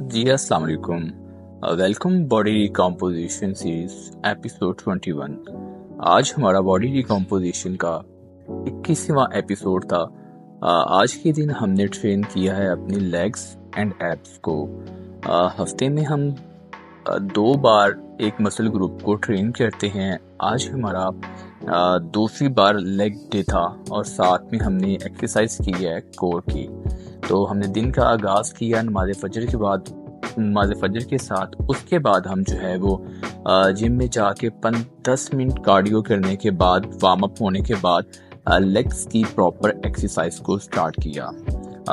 जी अस्सलाम वालेकुम। Welcome body recomposition series episode 21। आज हमारा बॉडी रिकॉम्पोजिशन का 21वां एपिसोड था। आज के दिन हमने ट्रेन किया है अपनी लेग्स एंड एब्स को। हफ्ते में हम 2 बार एक मसल ग्रुप को ट्रेन करते हैं। आज हमारा दूसरी बार लेग डे था और साथ में हमने एक्सरसाइज की है कोर की। तो हमने दिन का आगाज़ किया नमाज फजर के साथ। उसके बाद हम जो है वो जिम में जाके 10 मिनट कार्डियो करने के बाद, वार्म अप होने के बाद लेग्स की प्रॉपर एक्सरसाइज को स्टार्ट किया।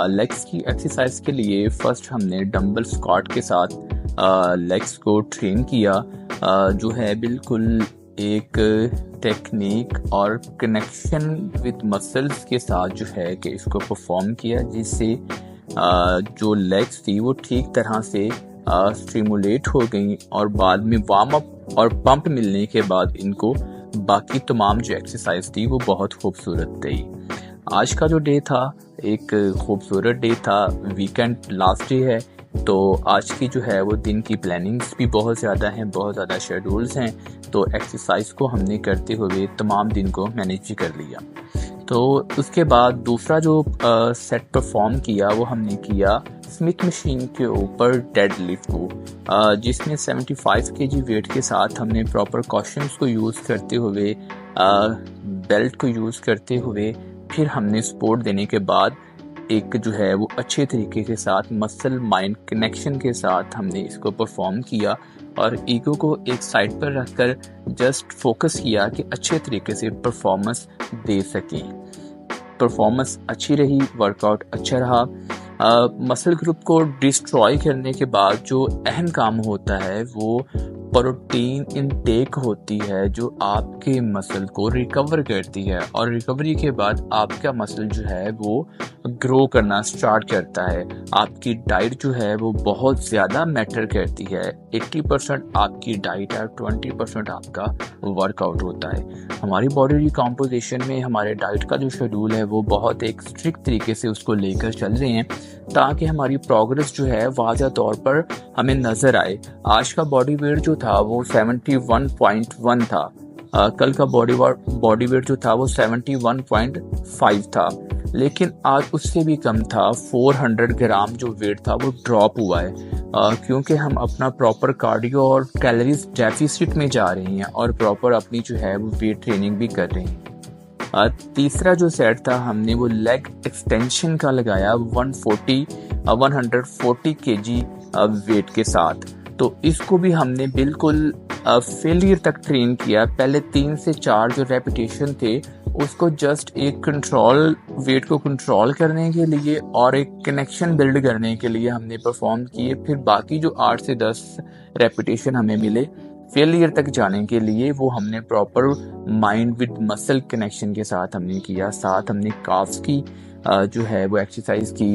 लेग्स की एक्सरसाइज के लिए फर्स्ट हमने डंबल स्क्वाट के साथ लेग्स को ट्रेन किया, जो है बिल्कुल एक टेक्निक और कनेक्शन विद मसल्स के साथ जो है कि इसको परफॉर्म किया, जिससे जो लेग्स थी वो ठीक तरह से स्टिमुलेट हो गई और बाद में वार्म अप और पंप मिलने के बाद इनको बाकी तमाम जो एक्सरसाइज थी वो बहुत खूबसूरत थी। आज का जो डे था एक खूबसूरत डे था, वीकेंड लास्ट डे है, तो आज की जो है वो दिन की प्लानिंग्स भी बहुत ज़्यादा हैं, बहुत ज़्यादा शेड्यूल्स हैं। तो एक्सरसाइज को हमने करते हुए तमाम दिन को मैनेज भी कर लिया। तो उसके बाद दूसरा जो सेट परफॉर्म किया वो हमने किया स्मिथ मशीन के ऊपर डेड लिफ्ट को, जिसमें 75 kg वेट के साथ हमने प्रॉपर कॉशंस को यूज़ करते हुए, बेल्ट को यूज़ करते हुए, फिर हमने सपोर्ट देने के बाद एक जो है वो अच्छे तरीके के साथ मसल माइंड कनेक्शन के साथ हमने इसको परफॉर्म किया और ईगो को एक साइड पर रखकर जस्ट फोकस किया कि अच्छे तरीके से परफॉर्मेंस दे सकें। परफॉर्मेंस अच्छी रही, वर्कआउट अच्छा रहा। मसल ग्रुप को डिस्ट्रॉय करने के बाद जो अहम काम होता है वो प्रोटीन इनटेक होती है, जो आपके मसल को रिकवर करती है और रिकवरी के बाद आपका मसल जो है वो ग्रो करना स्टार्ट करता है। आपकी डाइट जो है वो बहुत ज़्यादा मैटर करती है। 80% आपकी डाइट है, 20% आपका वर्कआउट होता है। हमारी बॉडी रिकॉम्पोजिशन में हमारे डाइट का जो शेड्यूल है वो बहुत एक स्ट्रिक्ट तरीके से उसको लेकर चल रहे हैं ताकि हमारी प्रोग्रेस जो है वाज़ह तौर पर हमें नज़र आए। आज का बॉडी वेट जो था वो 71.1 था। कल का बॉडी वेट जो था वो 71.5 था, लेकिन आज उससे भी कम था। 400 ग्राम जो वेट था वो ड्रॉप हुआ है, क्योंकि हम अपना प्रॉपर कार्डियो और कैलोरीज डेफिसिट में जा रहे हैं और प्रॉपर अपनी जो है वो वेट ट्रेनिंग भी कर रहे हैं। तीसरा जो सेट था हमने वो लेग एक्सटेंशन का लगाया 140 kg वेट के साथ। तो इसको भी हमने बिल्कुल फेलियर तक ट्रेन किया। पहले 3 से 4 जो रेपिटेशन थे उसको जस्ट एक कंट्रोल वेट को कंट्रोल करने के लिए और एक कनेक्शन बिल्ड करने के लिए हमने परफॉर्म किए। फिर बाकी जो 8 से 10 रेपिटेशन हमें मिले फेलियर तक जाने के लिए, वो हमने proper mind with muscle connection के साथ हमने किया। साथ हमने काफ्स की जो है वो एक्सरसाइज की।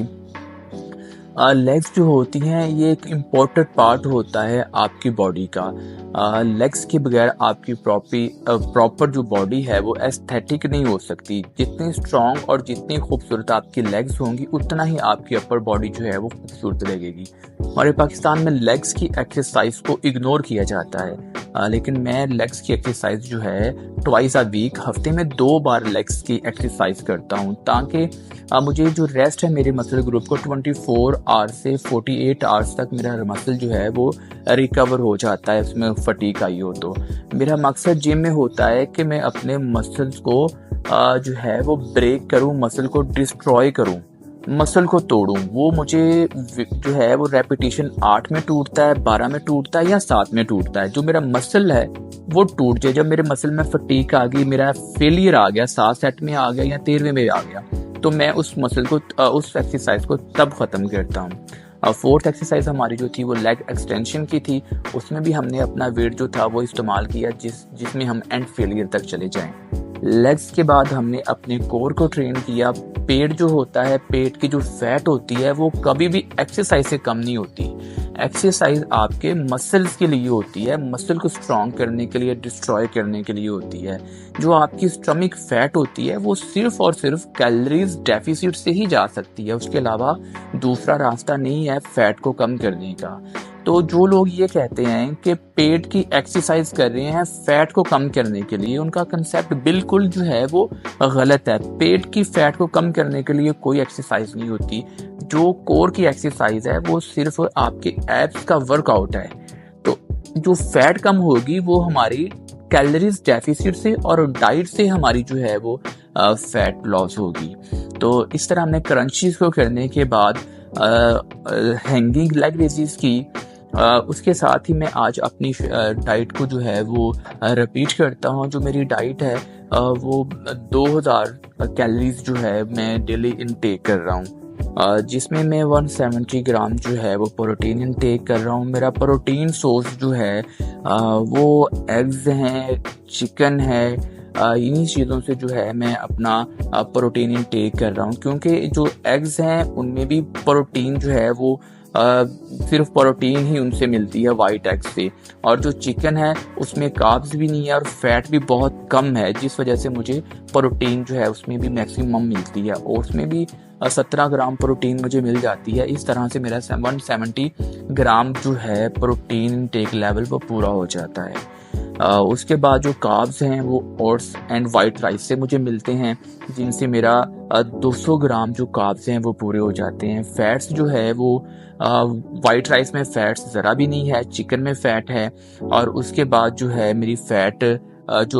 लेग्स जो होती हैं ये एक इम्पोर्टेंट पार्ट होता है आपकी बॉडी का। लेग्स के बगैर आपकी प्रॉपर जो बॉडी है वो एस्थेटिक नहीं हो सकती। जितनी स्ट्रॉन्ग और जितनी खूबसूरत आपकी लेग्स होंगी उतना ही आपकी अपर बॉडी जो है वो खूबसूरत लगेगी। हमारे पाकिस्तान में लेग्स की एक्सरसाइज को इग्नोर किया जाता है, लेकिन मैं लेग्स की एक्सरसाइज जो है ट्वाइस अ वीक, हफ्ते में 2 बार लेग्स की एक्सरसाइज करता हूँ ताकि मुझे जो रेस्ट है मेरे मसल ग्रुप को 24 आवर्स से 48 आवर्स तक मेरा मसल जो है वो रिकवर हो जाता है, उसमें फटीग आई हो। तो मेरा मकसद जिम में होता है कि मैं अपने मसल्स को जो है वो ब्रेक करूँ, मसल को डिस्ट्रॉय करूँ, मसल को तोड़ूं। वो मुझे जो है वो रेपिटेशन 8 में टूटता है, 12 में टूटता है या 7 में टूटता है। जो मेरा मसल है वो टूट जाए, जब मेरे मसल में फटीग आ गई, मेरा फेलियर आ गया, 7 सेट में आ गया या 13वें में आ गया, तो मैं उस मसल को उस एक्सरसाइज को तब ख़त्म करता हूँ। 4th एक्सरसाइज हमारी जो थी वो लेग एक्सटेंशन की थी। उसमें भी हमने अपना वेट जो था वो इस्तेमाल किया जिसमें हम एंड फेलियर तक चले जाएं। लेग्स के बाद हमने अपने कोर को ट्रेन किया। पेट जो होता है, पेट की जो फैट होती है वो कभी भी एक्सरसाइज से कम नहीं होती। एक्सरसाइज आपके मसल्स के लिए होती है, मसल को स्ट्रॉन्ग करने के लिए, डिस्ट्रॉय करने के लिए होती है। जो आपकी स्टमक फैट होती है वो सिर्फ और सिर्फ कैलोरीज डेफिसिट से ही जा सकती है, उसके अलावा दूसरा रास्ता नहीं है फैट को कम करने का। तो जो लोग ये कहते हैं कि पेट की एक्सरसाइज कर रहे हैं फैट को कम करने के लिए, उनका कंसेप्ट बिल्कुल जो है वो गलत है। पेट की फैट को कम करने के लिए कोई एक्सरसाइज नहीं होती। जो कोर की एक्सरसाइज है वो सिर्फ आपके एब्स का वर्कआउट है। तो जो फैट कम होगी वो हमारी कैलोरीज डेफिसिट से और डाइट से हमारी जो है वो फैट लॉस होगी। तो इस तरह हमने क्रंचीज को करने के बाद हैंगिंग लेग रेजेस की। उसके साथ ही मैं आज अपनी डाइट को जो है वो रिपीट करता हूँ। जो मेरी डाइट है वो 2000 कैलोरीज जो है मैं डेली इनटेक कर रहा हूँ, जिसमें मैं 170 ग्राम जो है वो प्रोटीन इनटेक कर रहा हूँ। मेरा प्रोटीन सोर्स जो है वो एग्स हैं, चिकन है। इन्हीं चीज़ों से जो है मैं अपना प्रोटीन इनटेक कर रहा हूँ, क्योंकि जो एग्स हैं उनमें भी प्रोटीन जो है वो सिर्फ प्रोटीन ही उनसे मिलती है, वाइट एग से। और जो चिकन है उसमें कार्ब्स भी नहीं है और फैट भी बहुत कम है, जिस वजह से मुझे प्रोटीन जो है उसमें भी मैक्सिमम मिलती है और उसमें भी 17 ग्राम प्रोटीन मुझे मिल जाती है। इस तरह से मेरा 170 ग्राम जो है प्रोटीन इनटेक लेवल वो पूरा हो जाता है। उसके बाद जो कार्ब्स हैं वो ओट्स एंड वाइट राइस से मुझे मिलते हैं, जिनसे मेरा 200 ग्राम जो कार्ब्स हैं वो पूरे हो जाते हैं। फैट्स जो है वो वाइट राइस में फैट्स ज़रा भी नहीं है, चिकन में फ़ैट है। और उसके बाद जो है मेरी फ़ैट जो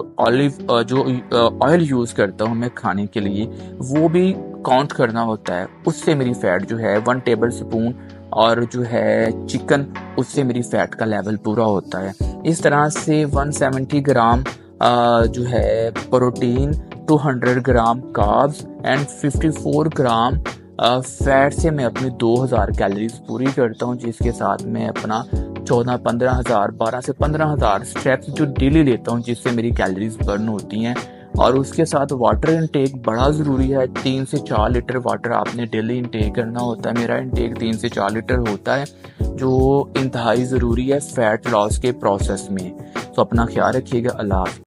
ऑयल यूज़ करता हूँ मैं खाने के लिए, वो भी काउंट करना होता है। उससे मेरी फ़ैट जो है 1 टेबल स्पून और जो है चिकन, उससे मेरी फैट का लेवल पूरा होता है। इस तरह से 170 ग्राम जो है protein, 200 gram carbs and 54 gram fat से मैं अपनी 2000 कैलोरीज पूरी करता हूँ, जिसके साथ मैं अपना 12 से 15,000 स्टेप्स जो डेली लेता हूँ, जिससे मेरी कैलोरीज बर्न होती हैं। और उसके साथ वाटर इनटेक बड़ा ज़रूरी है। 3 से 4 लीटर वाटर आपने डेली इनटेक करना होता है। मेरा इनटेक 3 से 4 लीटर होता है, जो इंतहाई ज़रूरी है फैट लॉस के प्रोसेस में। तो अपना ख्याल रखिएगा। अल्लाह हाफ़िज़।